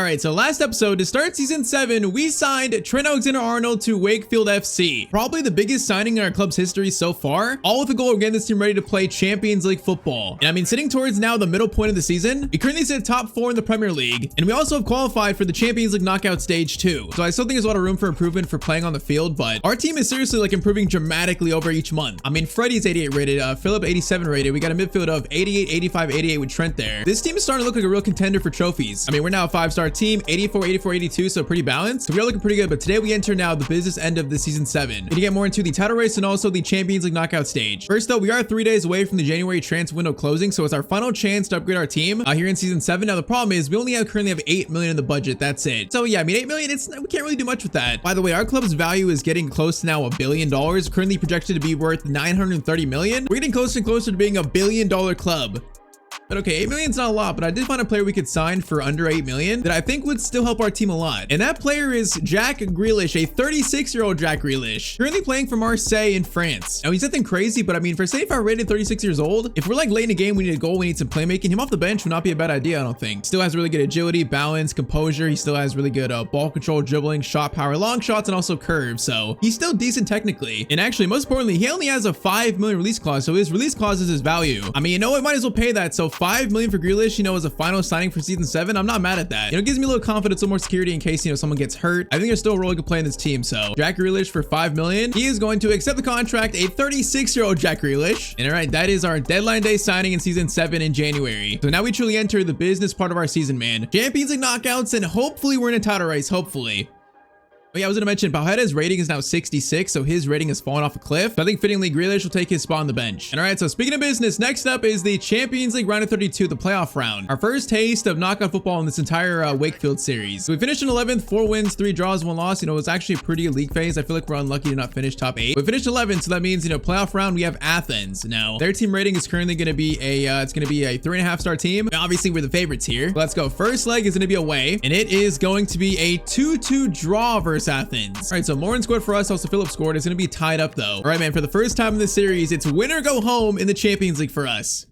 right, so last episode, to start season 7, we signed Trent Alexander-Arnold to Wakefield FC. Probably the biggest signing in our club's history so far, all with the goal of getting this team ready to play Champions League football. And I mean, sitting towards now the middle point of the season, we currently sit top 4 in the Premier League, and we also have qualified for the Champions League knockout stage 2. So I still think there's a lot of room for improvement for playing on the field, but our team is seriously like improving dramatically over each month. I mean, Freddie's 88 rated, Philip 87 rated. We got a midfield of 88, 85, 88 with Trent there. This team is starting to look like a real contender for trophies. I mean, we're now a 5-star team, 84, 84, 82, so pretty balanced. So we are looking pretty good, but today we enter now the business end of the season 7. To get more into the title race and also the Champions League knockout stage. First though, we are 3 days away from the January transfer window closing, so it's our final chance to upgrade our team here in season 7. Now the problem is we only currently have 8 million in the budget. That's it. So yeah, I mean 8 million, we can't really do much with that. By the way, our club's value is getting close to now $1 billion, currently projected to be worth 930 million. We're getting closer and closer to being $1 billion club. But okay, 8 million's not a lot, but I did find a player we could sign for under 8 million that I think would still help our team a lot. And that player is Jack Grealish, a 36-year-old Jack Grealish, currently playing for Marseille in France. Now he's nothing crazy, but I mean, for say if I rated 36 years old, if we're like late in a game, we need a goal, we need some playmaking, him off the bench would not be a bad idea, I don't think. Still has really good agility, balance, composure. He still has really good ball control, dribbling, shot power, long shots, and also curves. So he's still decent technically. And actually, most importantly, he only has a 5 million release clause. So his release clause is his value. I mean, you know what? Might as well pay that. So 5 million for Grealish, you know, as a final signing for season 7. I'm not mad at that. You know, it gives me a little confidence, a little more security in case, you know, someone gets hurt. I think there's still a role he could play in this team. So Jack Grealish for 5 million. He is going to accept the contract, a 36-year-old Jack Grealish. And all right, that is our deadline day signing in season 7 in January. So now we truly enter the business part of our season, man. Champions League knockouts, and hopefully we're in a title race, hopefully. But yeah, I was gonna mention Balheada's rating is now 66, so his rating has fallen off a cliff. So I think fittingly Grealish will take his spot on the bench. And all right, so speaking of business, next up is the Champions League round of 32, the playoff round. Our first taste of knockout football in this entire Wakefield series. So we finished in 11th, 4 wins, 3 draws, 1 loss. You know, it was actually a pretty league phase. I feel like we're unlucky to not finish top 8. We finished 11th, so that means, you know, playoff round, we have Athens. Now, their team rating is currently gonna be a 3.5 star team. And obviously, we're the favorites here. Let's go. First leg is gonna be away, and it is going to be a 2-2 draw versus Athens. All right, so Morin scored for us, also Philip scored. It's gonna be tied up though. All right, man, for the first time in this series, it's win or go home in the Champions League for us.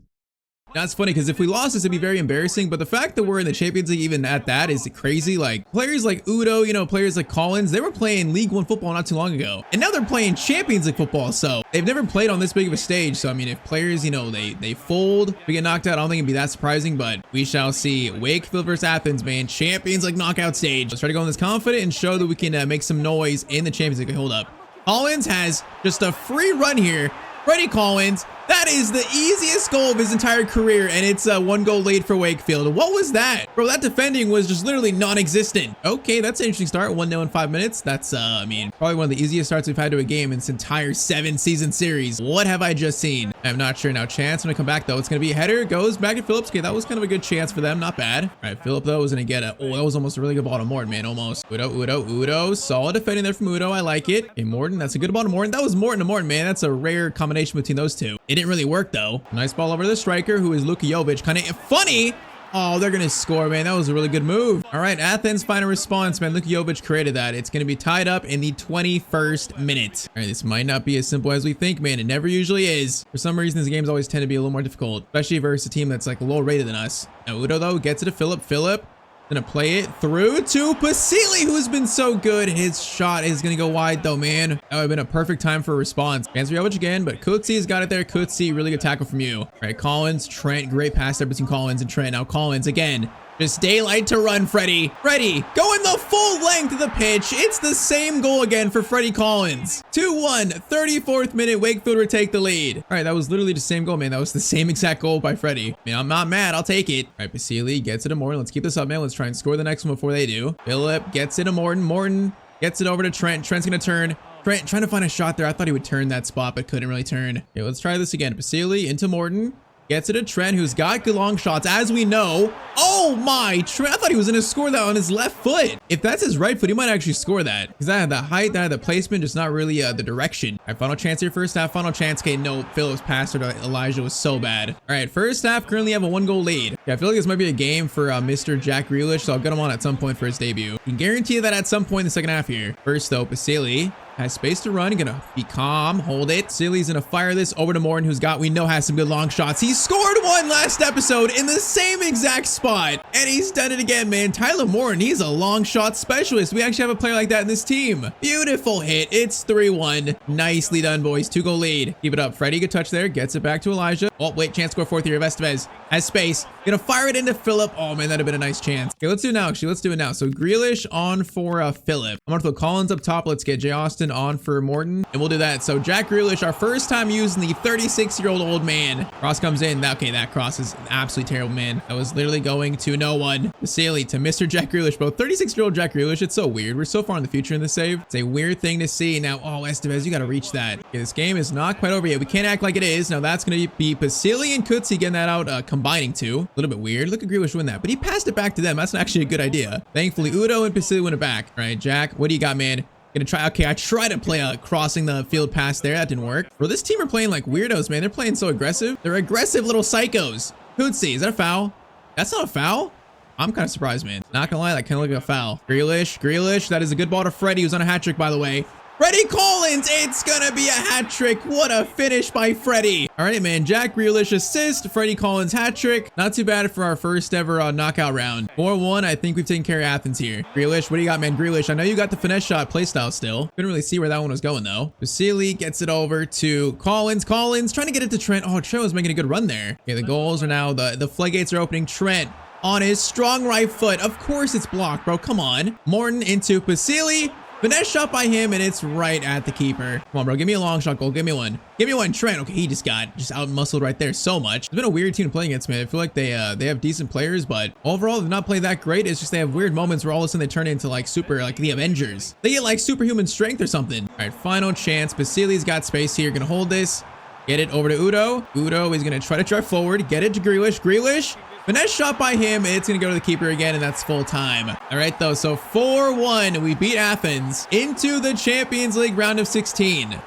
That's funny because if we lost this, it'd be very embarrassing. But the fact that we're in the Champions League even at that is crazy. Like players like Udo, you know, players like Collins, they were playing League 1 football not too long ago. And now they're playing Champions League football. So they've never played on this big of a stage. So, I mean, if players, you know, they fold, we get knocked out, I don't think it'd be that surprising. But we shall see. Wakefield versus Athens, man. Champions League knockout stage. Let's try to go in this confident and show that we can make some noise in the Champions League. Okay, hold up. Collins has just a free run here. Freddie Collins, that is the easiest goal of his entire career, and it's a 1 goal lead for Wakefield. What was that? Bro, that defending was just literally non-existent. Okay, that's an interesting start. 1-0 in 5 minutes. That's, I mean, probably one of the easiest starts we've had to a game in this entire 7-season series. What have I just seen? I'm not sure now. Chance when I come back, though. It's going to be a header. Goes back to Phillips. Okay, that was kind of a good chance for them. Not bad. All right, Phillip, though, was going to get a... Oh, that was almost a really good ball to Morton, man. Almost. Udo. Solid defending there from Udo. I like it. Okay, Morton. That's a good ball to Morton. That was Morton to Morton, man. That's a rare combination between those two. It didn't really work, though. Nice ball over to the striker, who is Luka Jovic. Kind of funny. Oh, they're going to score, man. That was a really good move. All right, Athens final response, man. Luka Jovic created that. It's going to be tied up in the 21st minute. All right, this might not be as simple as we think, man. It never usually is. For some reason, these games always tend to be a little more difficult, especially versus a team that's like lower rated than us. Now, Udo, though, gets it to Philip. Philip gonna play it through to Pasili, who's been so good. His shot is gonna go wide though, man. That would have been a perfect time for a response. Gansriovic again, but Kutsi's got it there. Kutsi, really good tackle from you. All right, Collins, Trent, great pass there between Collins and Trent. Now Collins again. Just daylight to run, Freddie. Freddie, going the full length of the pitch. It's the same goal again for Freddie Collins. 2-1, 34th minute, Wakefield would take the lead. All right, that was literally the same goal, man. That was the same exact goal by Freddie. I mean, I'm not mad. I'll take it. All right, Pasili gets it to Morton. Let's keep this up, man. Let's try and score the next one before they do. Philip gets it to Morton. Morton gets it over to Trent. Trent's going to turn. Trent trying to find a shot there. I thought he would turn that spot, but couldn't really turn. Okay, let's try this again. Pasili into Morton. Gets it to Trent, who's got good long shots, as we know. Oh my, Trent, I thought he was going to score that on his left foot. If that's his right foot, he might actually score that. Because that had the height, that had the placement, just not really the direction. All right, final chance here, first half, final chance. Okay, no, Phillips' pass to Elijah was so bad. All right, first half, currently have a 1-goal lead. Yeah, I feel like this might be a game for Mr. Jack Grealish, so I'll get him on at some point for his debut. I can guarantee you that at some point in the second half here. First, though, Pasili Has space to run. Gonna be calm. Hold it. Silly's gonna fire this over to Morton, who's got, we know, has some good long shots. He scored one last episode in the same exact spot. And he's done it again, man. Tyler Morton, he's a long shot specialist. We actually have a player like that in this team. Beautiful hit. It's 3-1. Nicely done, boys. 2-goal lead. Keep it up. Freddie, good touch there. Gets it back to Elijah. Oh, wait. Chance to score fourth here. Estevez has space. Gonna fire it into Phillip. Oh, man, that'd have been a nice chance. Okay, let's do it now, actually. Let's do it now. So Grealish on for Phillip. I'm gonna throw Collins up top. Let's get Jay Austin on for Morton, and we'll do that. So Jack Grealish, our first time using the 36-year-old old man. Cross comes in. Okay, that cross is absolutely terrible, man. That was literally going to no one. Vasily to Mr. Jack Grealish, bro. 36-year-old Jack Grealish. It's so weird. We're so far in the future in the save. It's a weird thing to see. Now, oh, Estevez, you got to reach that. Okay, this game is not quite over yet. We can't act like it is. Now, that's going to be Vasily and Kutsi getting that out, combining two. A little bit weird. Look at Grealish win that, but he passed it back to them. That's actually a good idea. Thankfully, Udo and Vasily win it back. All right, Jack, what do you got, man? Gonna try. Okay, I tried to play a crossing the field pass there. That didn't work. Bro, this team are playing like weirdos, man. They're playing so aggressive. They're aggressive little psychos. Kutsi, is that a foul? That's not a foul. I'm kind of surprised, man. Not gonna lie, that kind of looked like a foul. Grealish. That is a good ball to Freddie, who's on a hat trick, by the way. Freddie Collins, it's gonna be a hat trick. What a finish by Freddie. All right, man, Jack Grealish assist, Freddie Collins hat trick. Not too bad for our first ever knockout round. 4-1, I think we've taken care of Athens here. Grealish, what do you got, man? Grealish, I know you got the finesse shot playstyle still. Couldn't really see where that one was going, though. Vasily gets it over to Collins. Collins trying to get it to Trent. Oh, Trent was making a good run there. Okay, the goals are now, the floodgates are opening. Trent on his strong right foot. Of course it's blocked, bro. Come on. Morton into Vasily. Finesse shot by him, and it's right at the keeper. Come on, bro. Give me a long shot goal. Give me one. Give me one. Trent. Okay, he just got out-muscled right there so much. It's been a weird team to play against, man. I feel like they have decent players, but overall, they've not played that great. It's just they have weird moments where all of a sudden they turn into like the Avengers. They get like superhuman strength or something. All right, final chance. Vasily's got space here. Gonna hold this. Get it over to Udo. Udo is gonna try to drive forward. Get it to Grealish. Grealish. Finesse shot by him. It's going to go to the keeper again, and that's full time. All right, though. So 4-1, we beat Athens into the Champions League round of 16.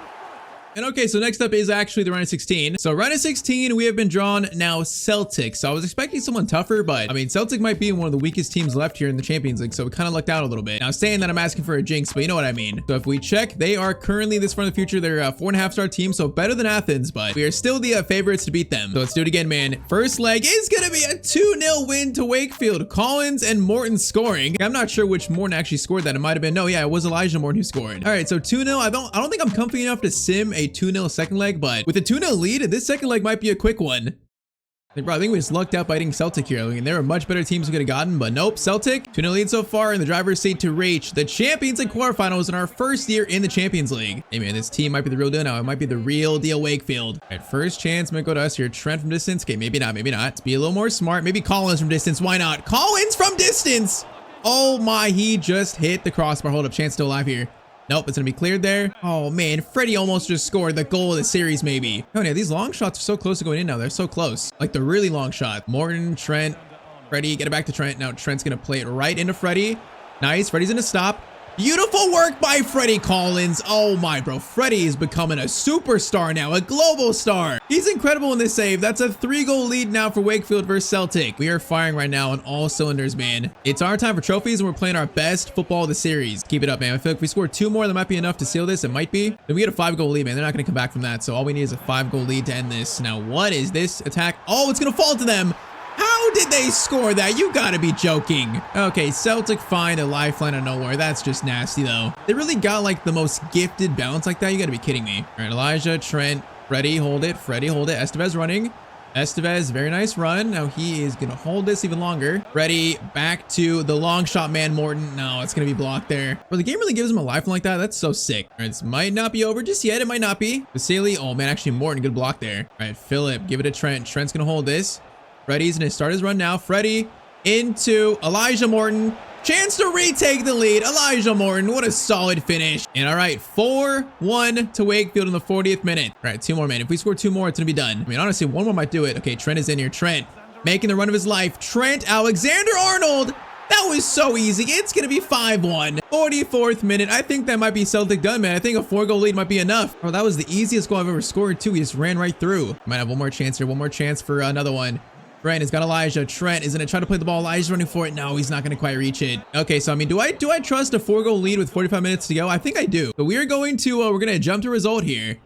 And okay, so next up is actually the round of 16. So round of 16, we have been drawn now Celtic. So I was expecting someone tougher, but I mean, Celtic might be one of the weakest teams left here in the Champions League. So we kind of lucked out a little bit. Now saying that I'm asking for a jinx, but you know what I mean. So if we check, they are currently this far in the future. They're a 4.5-star team, so better than Athens, but we are still the favorites to beat them. So let's do it again, man. First leg is going to be a 2-0 win to Wakefield. Collins and Morton scoring. I'm not sure which Morton actually scored that. It might have been, no, yeah, it was Elijah Morton who scored. All right, so 2-0. I don't think I'm comfy enough to sim a 2-0 second leg, but with a 2-0 lead, this second leg might be a quick one. I think we just lucked out by hitting Celtic here. I mean, there were much better teams we could have gotten, but nope. Celtic, 2-0 lead so far in the driver's seat to reach the Champions League quarterfinals in our first year in the Champions League. Hey, man, this team might be the real deal now. It might be the real deal Wakefield. All right, first chance might go to us here. Trent from distance. Okay, maybe not, maybe not. Let's be a little more smart. Maybe Collins from distance. Why not? Collins from distance. Oh, my. He just hit the crossbar. Hold up. Chance still alive here. Nope, it's gonna be cleared there. Oh man, Freddie almost just scored the goal of the series, maybe. Oh yeah, these long shots are so close to going in now. They're so close. Like the really long shot. Morton, Trent, Freddie, get it back to Trent. Now Trent's gonna play it right into Freddie. Nice, Freddie's gonna stop. Beautiful work by Freddie Collins. Oh my, bro. Freddie is becoming a superstar now, a global star. He's incredible in this save. That's a 3-goal lead now for Wakefield versus Celtic. We are firing right now on all cylinders, man. It's our time for trophies, and we're playing our best football of the series. Keep it up, man. I feel like if we score 2 more, that might be enough to seal this. It might be. Then we get a 5-goal lead, man. They're not going to come back from that. So all we need is a 5-goal lead to end this. Now, what is this attack? Oh, it's going to fall to them. How did they score that? You gotta be joking. Okay, Celtic find a lifeline out of nowhere. That's just nasty, though. They really got, like, the most gifted balance like that. You gotta be kidding me. All right, Elijah, Trent, Freddie, hold it. Freddie, hold it. Estevez running. Estevez, very nice run. Now he is gonna hold this even longer. Freddie, back to the long shot man, Morton. No, it's gonna be blocked there. Bro, the game really gives him a lifeline like that. That's so sick. All right, this might not be over just yet. It might not be. Vasily, oh, man, actually, Morton, good block there. All right, Phillip, give it to Trent. Trent's gonna hold this. Freddie's going to start his run now. Freddie into Elijah Morton. Chance to retake the lead. Elijah Morton, what a solid finish. And all right, 4-1 to Wakefield in the 40th minute. All right, 2 more, man. If we score 2 more, it's going to be done. I mean, honestly, 1 more might do it. Okay, Trent is in here. Trent making the run of his life. Trent Alexander-Arnold. That was so easy. It's going to be 5-1. 44th minute. I think that might be Celtic done, man. I think a 4-goal lead might be enough. Oh, that was the easiest goal I've ever scored, too. He just ran right through. Might have 1 more chance here. 1 more chance for another one. Trent has got Elijah. Trent is going to try to play the ball. Elijah's running for it. No, he's not going to quite reach it. Okay, so I mean, do I trust a 4-goal lead with 45 minutes to go? I think I do. But we are going to, we're going to jump to result here.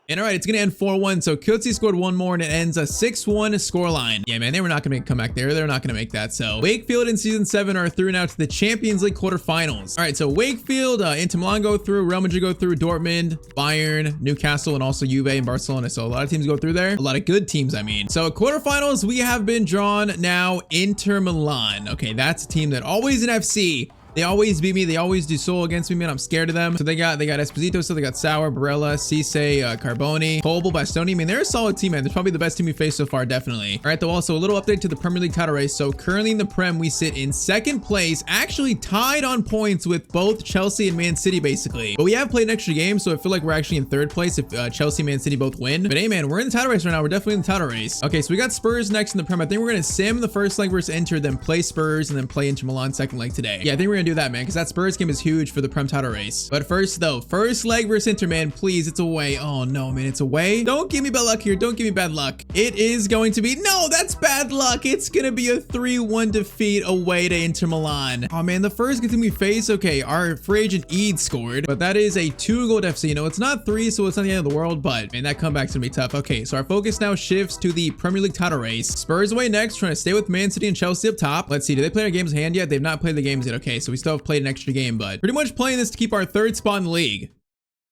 And all right, it's going to end 4-1. So Tyztir scored one more and it ends a 6-1 scoreline. Yeah, man, they were not going to come back there. They're not going to make that. So Wakefield in season 7 are through now to the Champions League quarterfinals. All right, so Wakefield, Inter Milan go through, Real Madrid go through, Dortmund, Bayern, Newcastle, and also Juve and Barcelona. So a lot of teams go through there. A lot of good teams, I mean. So quarterfinals, we have been drawn now. Inter Milan. Okay, that's a team that always in FC. They always beat me. They always do soul against me, man. I'm scared of them. So they got Esposito. So they got Sauer, Barella, Cisse, Carboni, Colbel, Bastoni. I mean, they're a solid team, man. They're probably the best team we faced so far, definitely. All right, though, also a little update to the Premier League title race. So currently in the Prem, we sit in 2nd place, actually tied on points with both Chelsea and Man City, basically. But we have played an extra game, so I feel like we're actually in 3rd place if Chelsea and Man City both win. But hey, man, we're in the title race right now. We're definitely in the title race. Okay, so we got Spurs next in the Prem. I think we're going to sim the first leg versus Inter, then play Spurs, and then play Inter Milan 2nd leg today. Yeah, I think we're going to do that, man, because that's Spurs game is huge for the Prem title race. But first though, first leg versus Inter, man, please, it's away. Oh no, man, it's away. Don't give me bad luck here. Don't give me bad luck. It is going to be, no, that's bad luck. It's gonna be a 3-1 defeat away to Inter Milan. Oh man, the first good thing we face, okay, our free agent Eid scored, but that is a 2-goal deficit. You know, it's not 3, so it's not the end of the world, but man, that comeback's gonna be tough. Okay, so our focus now shifts to the Premier League title race. Spurs away next, trying to stay with Man City and Chelsea up top. Let's see, do they play our games in hand yet? They've not played the games yet. Okay, so we still have played an extra game, but pretty much playing this to keep our 3rd spot in the league.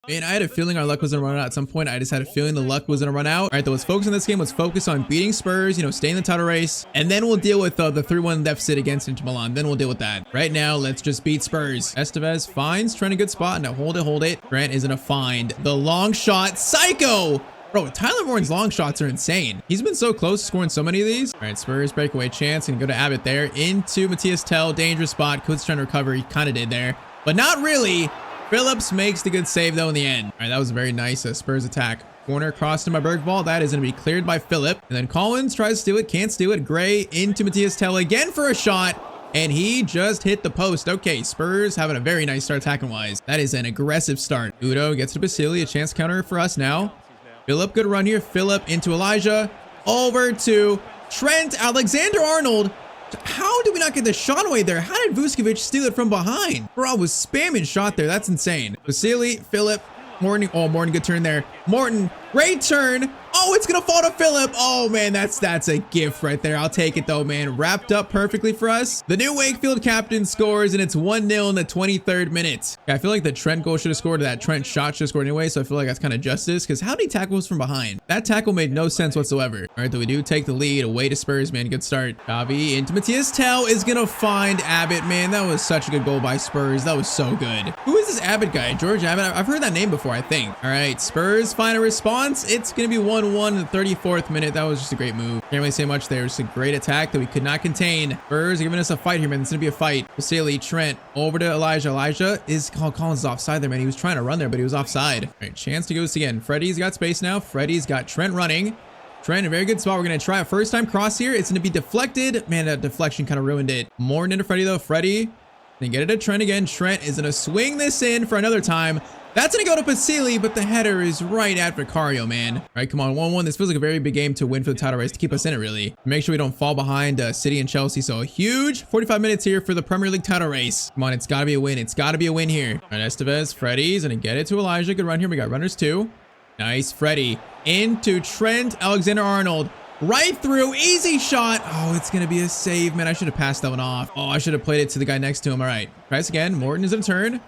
Man, I had a feeling our luck was gonna run out at some point. I just had a feeling the luck was gonna run out. All right, though, let's focus on this game. Let's focus on beating Spurs, you know, staying in the title race, and then we'll deal with the 3-1 deficit against Inter Milan. Then we'll deal with that. Right now, let's just beat Spurs. Estevez finds Trent a good spot. Now hold it. Grant is gonna find the long shot. Psycho! Bro, Tyler Morton's long shots are insane. He's been so close to scoring so many of these. All right, Spurs breakaway chance and go to Abbott there into Matthias Tell. Dangerous spot. Could trying to recover. He kind of did there, but not really. Phillips makes the good save though in the end. All right, that was a very nice Spurs attack. Corner crossed to my Bergvall. That is going to be cleared by Phillip. And then Collins tries to steal it. Can't steal it. Gray into Matthias Tell again for a shot. And he just hit the post. Okay, Spurs having a very nice start attacking wise. That is an aggressive start. Udo gets to Basili. A chance counter for us now. Phillip, good run here. Phillip into Elijah. Over to Trent Alexander-Arnold. How did we not get the shot away there? How did Vuskovic steal it from behind? Bro, I was spamming shot there. That's insane. Vasily, Phillip, Morton. Oh, Morton, good turn there. Morton, great turn. Oh, it's gonna fall to Phillip. Oh man, that's a gift right there. I'll take it though, man. Wrapped up perfectly for us. The new Wakefield captain scores, and it's 1-0 in the 23rd minute. Yeah, I feel like the Trent goal should have scored, or that Trent shot should have scored anyway, so I feel like that's kind of justice, because how did he tackle us from behind? That tackle made no sense whatsoever. All right, though, we do take the lead away to Spurs, man. Good start. Xavi into Matthias Tell is gonna find Abbott, man. That was such a good goal by Spurs. That was so good. Who is this Abbott guy? George Abbott? I've heard that name before, I think. All right, Spurs find a response. It's gonna be 1-1 in the 34th minute. That was just a great move. Can't really say much there. Just a great attack that we could not contain. Spurs are giving us a fight here, man. It's gonna be a fight. Vasily, Trent, over to Elijah. Elijah is Collins is offside there, man. He was trying to run there, but he was offside. All right, chance to go again. Freddie's got space now. Freddie's got Trent running. Trent, a very good spot. We're gonna try a first time cross here. It's gonna be deflected. Man, that deflection kind of ruined it. More into Freddie though. Freddie, then get it to Trent again. Trent is gonna swing this in for another time. That's gonna go to Basili, but the header is right at Vicario, man. All right, come on, 1-1. This feels like a very big game to win for the title race, to keep us in it, really. Make sure we don't fall behind City and Chelsea. So a huge 45 minutes here for the Premier League title race. Come on, it's gotta be a win. It's gotta be a win here. All right, Estevez, Freddie's gonna get it to Elijah. Good run here. We got runners too. Nice, Freddie into Trent Alexander-Arnold. Right through, easy shot. Oh, it's gonna be a save, man. I should have passed that one off. Oh, I should have played it to the guy next to him. All right, tries again. Morton is in turn.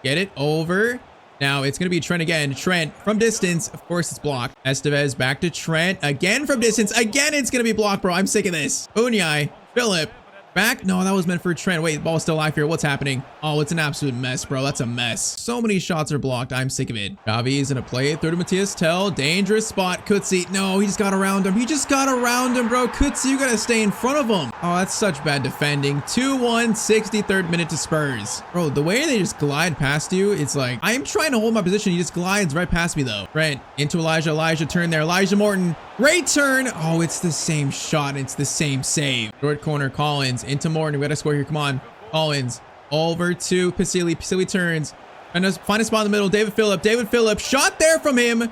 Get it over. Now it's going to be Trent again. Trent from distance. Of course, it's blocked. Estevez back to Trent. Again from distance. Again, it's going to be blocked, bro. I'm sick of this. Unyai. Phillip. Back. No, that was meant for Trent. Wait, the ball's still alive here. What's happening? Oh, it's an absolute mess, bro. That's a mess. So many shots are blocked. I'm sick of it. Xavi is going to play it through to Matthias Tell. Dangerous spot. Kutsi. No, he just got around him. He just got around him, bro. Kutsi, you got to stay in front of him. Oh, that's such bad defending. 2-1, 63rd minute to Spurs. Bro, the way they just glide past you, it's like, I'm trying to hold my position. He just glides right past me, though. Trent into Elijah. Elijah turn there. Elijah Morton. Great turn. Oh, it's the same shot. It's the same save. Short corner, Collins into Morton. We got to score here. Come on. Collins over to Pasili. Pasili turns. And just find a spot in the middle. David Phillip. David Phillip. Shot there from him.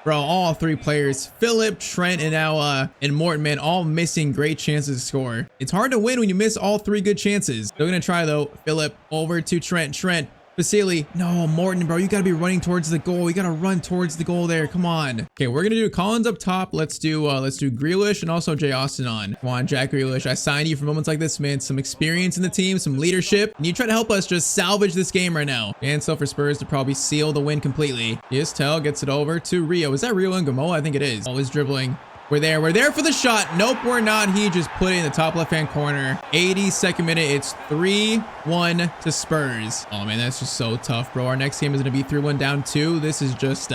Bro, all three players, Philip, Trent, and now and Morton, man, all missing great chances to score. It's hard to win when you miss all three good chances. They're gonna try though. Philip over to Trent. Trent. Vasily, no, Morton, bro, you gotta be running towards the goal. You gotta run towards the goal there. Come on. Okay, we're gonna do Collins up top. Let's do Grealish and also Jay Austin on. Come on, Jack Grealish. I signed you for moments like this, man. Some experience in the team, some leadership, and you try to help us just salvage this game right now. And so for Spurs to probably seal the win completely. Tell gets it over to Rio. Is that Rio and Gamoa? I think it is. Always dribbling. We're there for the shot. Nope, we're not. He just put it in the top left-hand corner. 82nd minute, it's 3-1 to Spurs. Oh man, that's just so tough, bro. Our next game is gonna be 3-1 down 2. This is just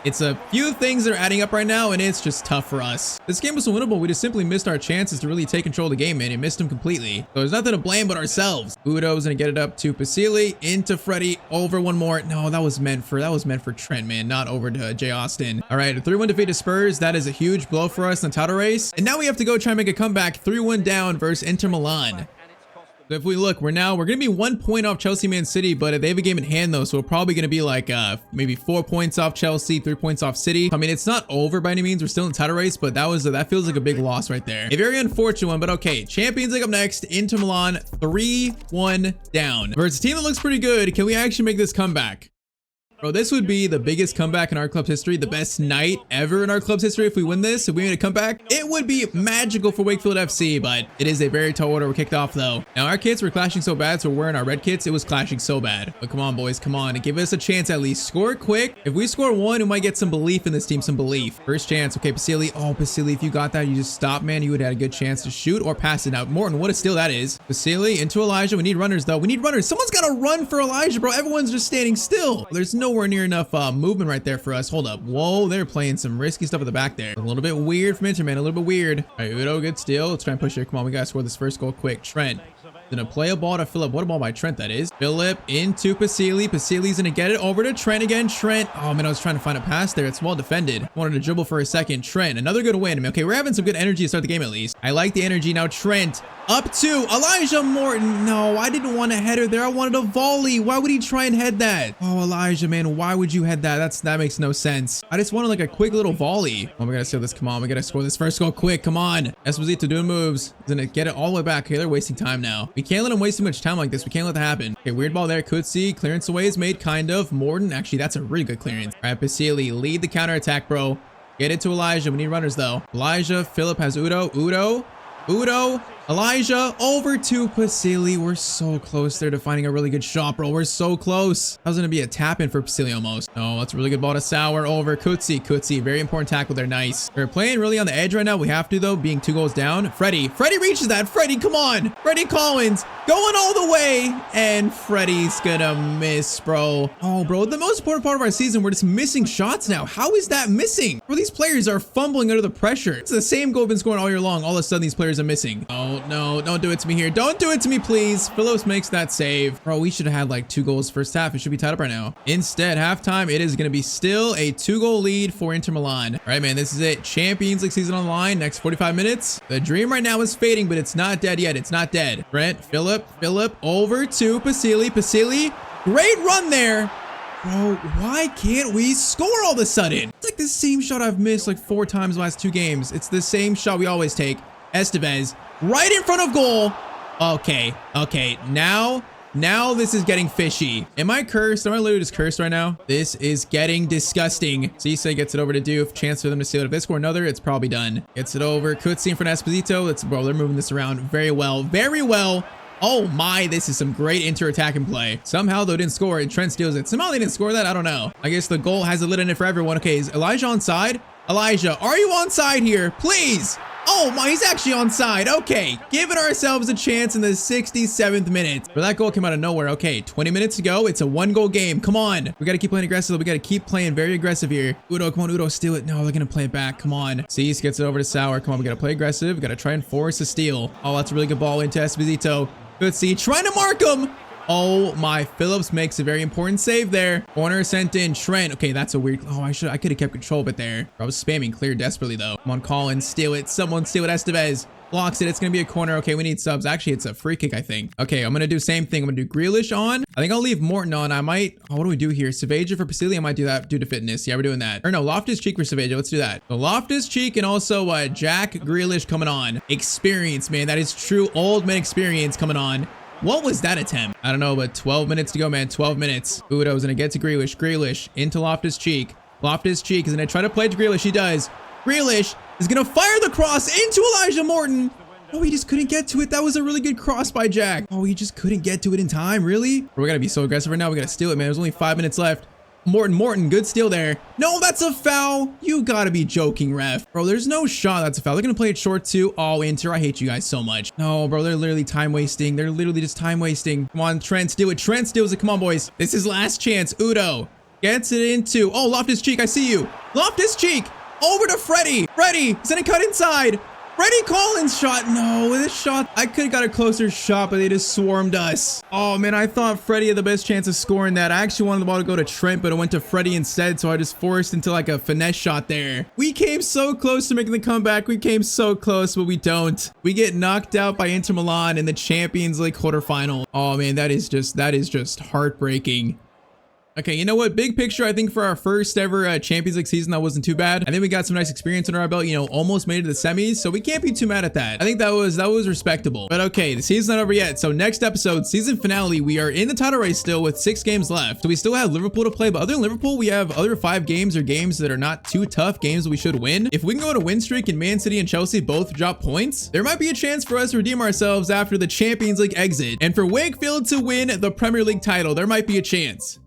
it's a few things that are adding up right now, and it's just tough for us. This game was winnable. We just simply missed our chances to really take control of the game, man. We missed them completely. So there's nothing to blame but ourselves. Udo's gonna get it up to Vasily, into Freddie, over one more. No, that was meant for Trent, man, not over to Jay Austin. All right, a 3-1 defeat to Spurs. That is a huge blow for us in the title race. And now we have to go try and make a comeback, 3-1 down versus Inter Milan. So if we look, we're gonna be 1 point off Chelsea, Man City, but they have a game in hand though, so we're probably gonna be like maybe 4 points off Chelsea, 3 points off City. I mean, it's not over by any means. We're still in the title race, but that feels like a big loss right there. A very unfortunate one, but okay. Champions League up next. Inter Milan 3-1 down versus a team that looks pretty good. Can we actually make this comeback? Bro, this would be the biggest comeback in our club's history, the best night ever in our club's history if we win this. If we made a comeback, it would be magical for Wakefield FC, but it is a very tall order. We're kicked off though. Now our kits were clashing so bad, so we're wearing our red kits. It was clashing so bad. But come on, boys, come on. Give us a chance at least. Score quick. If we score one, we might get some belief in this team, some belief. First chance. Okay, Vasily. Oh, Vasily, if you got that, you just stop, man. You would have had a good chance to shoot or pass it out. Morton, what a steal that is. Vasily into Elijah. We need runners though. We need runners. Someone's got to run for Elijah, bro. Everyone's just standing still. There's nowhere near enough movement right there for us. Hold up. Whoa, they're playing some risky stuff at the back there. A little bit weird from Inter, man. A little bit weird. All right, Udo, good steal. Let's try and push it. Come on, we gotta score this first goal quick. Trent gonna play a ball to Philip. What a ball by Trent that is. Philip into Vasily. Vasily's gonna get it over to Trent again. Trent. Oh man, I was trying to find a pass there. It's well defended. Wanted to dribble for a second. Trent, another good win. I mean, okay, we're having some good energy to start the game at least. I like the energy. Now Trent up to Elijah Morton. No, I didn't want a header there. I wanted a volley. Why would he try and head that? Oh, Elijah, man, why would you head that? That makes no sense. I just wanted like a quick little volley. Oh, we gotta steal this. Come on, we gotta score this first goal quick. Come on. Esposito doing moves. He's gonna get it all the way back. Okay, they're wasting time now. We can't let them waste too much time like this. We can't let that happen. Okay, weird ball there. Could see. Clearance away is made, kind of. Morton, actually, that's a really good clearance. All right, Vasily, lead the counter attack, bro. Get it to Elijah. We need runners though. Elijah, Philip has Udo. Udo, Elijah, over to Vasily. We're so close there to finding a really good shot, bro. We're so close. That was going to be a tap-in for Vasily almost. Oh, that's a really good ball to Sauer over Kutsi. Very important tackle there. Nice. We're playing really on the edge right now. We have to, though, being 2 goals down. Freddie reaches that. Freddie, come on. Freddie Collins going all the way. And Freddie's going to miss, bro. Oh, bro, the most important part of our season, we're just missing shots now. How is that missing? Bro, these players are fumbling under the pressure. It's the same goal we've been scoring all year long. All of a sudden, these players are missing. Oh, no, don't do it to me here. Don't do it to me, please. Phillips makes that save. Bro, we should have had like 2 goals first half. It should be tied up right now. Instead, halftime, it is going to be still a 2-goal lead for Inter Milan. All right, man, this is it. Champions League season on the line. Next 45 minutes. The dream right now is fading, but it's not dead yet. It's not dead. Brent, Philip, over to Vasily. Great run there. Bro, why can't we score all of a sudden? It's like the same shot I've missed like 4 times the last 2 games. It's the same shot we always take. Estevez, right in front of goal. Okay. Now this is getting fishy. Am I cursed? Am I literally just cursed right now? This is getting disgusting. Cisse gets it over to Doof. Chance for them to seal it. If they score another, it's probably done. Gets it over. Kutsi in front of Esposito. Bro, they're moving this around very well. Oh my, this is some great inter-attacking play. Somehow, though, didn't score, and Trent steals it. Somehow they didn't score that? I don't know. I guess the goal has a lid in it for everyone. Okay, is Elijah onside? Elijah, are you onside here? Please. Oh my, he's actually onside. Okay, giving ourselves a chance in the 67th minute. But that goal came out of nowhere. Okay, 20 minutes to go. It's a 1-goal game. Come on. We got to keep playing aggressive. We got to keep playing very aggressive here. Udo, come on, Udo, steal it. No, they're going to play it back. Come on. Cease gets it over to Sauer. Come on, we got to play aggressive. We got to try and force a steal. Oh, that's a really good ball into Esposito. Good see. Trying to mark him. Oh my, Phillips makes a very important save there. Corner sent in. Trent. Okay, that's a weird. Oh, I could have kept control of it there. I was spamming clear desperately though. Come on, Collins, steal it. Someone steal it. Estevez. Blocks it. It's going to be a corner. Okay, we need subs. Actually, it's a free kick, I think. Okay, I'm going to do same thing. I'm going to do Grealish on. I think I'll leave Morton on. I might, oh, what do we do here? Savaja for Pasili. I might do that due to fitness. Yeah, we're doing that. Or no, Loftus-Cheek for Savaja. Let's do that. So Loftus-Cheek and also Jack Grealish coming on. Experience, man. That is true old man experience coming on. What was that attempt? I don't know, but 12 minutes to go, man. 12 minutes. Udo's gonna get to Grealish. Grealish into Loftus-Cheek. Loftus-Cheek is gonna try to play to Grealish. He does. Grealish is gonna fire the cross into Elijah Morton. Oh, he just couldn't get to it. That was a really good cross by Jack. Oh, he just couldn't get to it in time. Really? We're gonna be so aggressive right now. We gotta steal it, man. There's only 5 minutes left. Morton, good steal there. No, that's a foul. You gotta be joking, ref. Bro, there's no shot that's a foul. They're gonna play it short too. Oh, Inter, I hate you guys so much. No, bro, they're literally time wasting. They're literally just time wasting. Come on, Trent, steal it. Trent steals it. Come on, boys. This is last chance. Udo gets it into, oh, Loftus-Cheek, I see you. Loftus-Cheek, over to Freddie. Freddie is gonna cut inside. Freddie Collins shot. No, this shot, I could have got a closer shot, but they just swarmed us. Oh man, I thought Freddie had the best chance of scoring that. I actually wanted the ball to go to Trent, but it went to Freddie instead, so I just forced into like a finesse shot there. We came so close to making the comeback. We came so close, but we don't. We get knocked out by Inter Milan in the Champions League quarterfinal. Oh man, that is just heartbreaking. Okay, you know what? Big picture, I think for our first ever Champions League season, that wasn't too bad. I think we got some nice experience under our belt, you know, almost made it to the semis, so we can't be too mad at that. I think that was respectable. But okay, the season's not over yet. So next episode, season finale, we are in the title race still with 6 games left. So we still have Liverpool to play, but other than Liverpool, we have other 5 games or games that are not too tough, games that we should win. If we can go on a win streak and Man City and Chelsea both drop points, there might be a chance for us to redeem ourselves after the Champions League exit. And for Wakefield to win the Premier League title, there might be a chance.